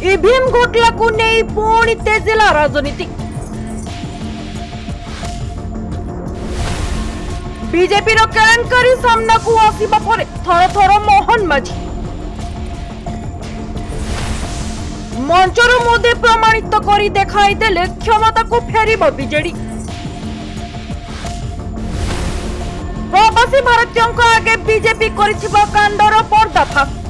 EVM घोटाला को नहीं पुणी तेजिला राजनीति। बीजेपी केलेंकारी सामना को आसिबा परे थर थर मोहन माझी मंचर मोदी प्रमाणित करी देखाई देले क्षमता को फेरिब बीजेडी। प्रवासी भारतीयों आगे बीजेपी करिथिबा कांडर पर्दाफाश।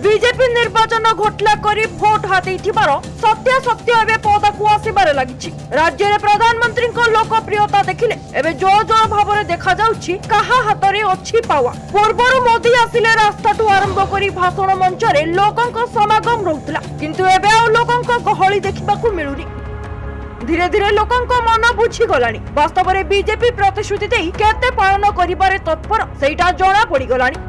बीजेपी निर्वाचन घोटाला करी भोट हाथी सत्य सत्य एवं पदा को आसबार लगी। राज्य में प्रधानमंत्री लोकप्रियता देखिले एवं जोर जोर भाव में देखा जाउछि कहा हाथ में अच्छी पावा। पूर्वर मोदी आसिले रास्ता ठू आरंभ करी भाषण मंच रे लोकंक समागम रहुतला, किंतु एबे आ लोकंक गहली देखिबाकू मिलुनी। धीरे धीरे लोकंक मन बुझी गलानी वास्तव में बीजेपी प्रतिश्रुति देई केते पालन करिबारे तत्पर सेटा जणा पड़ी गलानी।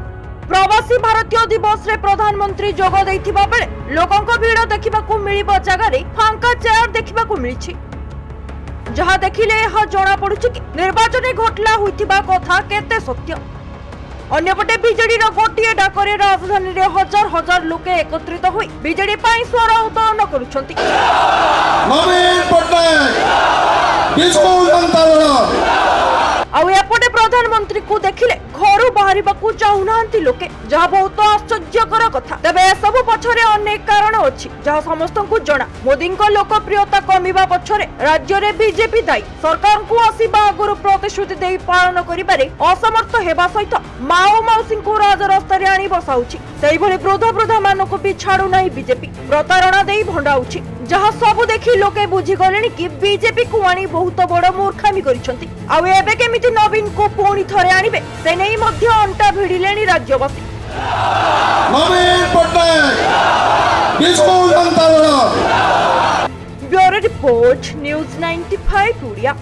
प्रवासी भारतीय दिवस रे प्रधानमंत्री जोग देइथिबा बेले लोकंक भीड़ देखिबाकू मिलिबा जगह रे फांका चेयर देखिबाकू मिलिछि, जहा देखिले यह जणा पडुछि कि निर्वाचन घोटाला होइथिबा कथा केते सत्य। अन्यपटे बीजेडी रो गोटिए डाकरे राजधानी रे हजार हजार लोके एकत्रित होई बीजेडी पई स्वर उत्तोलन करूछंती। नवीन पटनायक बिजू जनता दल आउ एपटे प्रधानमंत्री को देखिले घर बाहर चाहूनांती लोके, जहा बहुत आश्चर्यकर कथा। तेबे सब पछरे अनेक कारण अछि जहा समस्त को जना। मोदी को लोकप्रियता कमिबा पछरे राज्य रे बीजेपी दायी। सरकार को आसीबा आगुरु प्रतिश्रुति देई पालन करिबारे असमर्थ हेबा सहित माओ मौसी को राजरास्ता रे आनी बसाउछि। सेहि भली वृद्ध वृद्धा मानको भी छाडू नाही बीजेपी प्रतारणा देई भंडाउछि, जहा सब देखि लोके बुझी गलेनी कि बीजेपी को आनी बहुत बड़ मूर्खामी करिसंती। आउ एबे केमिति नवीन को पुणी थरे आनिबे से नै मध्य अंटा भिडिलेनी राज्यवासी। नवीन Patnaik Biju Janata Dal. Bureau report news 95 Odia.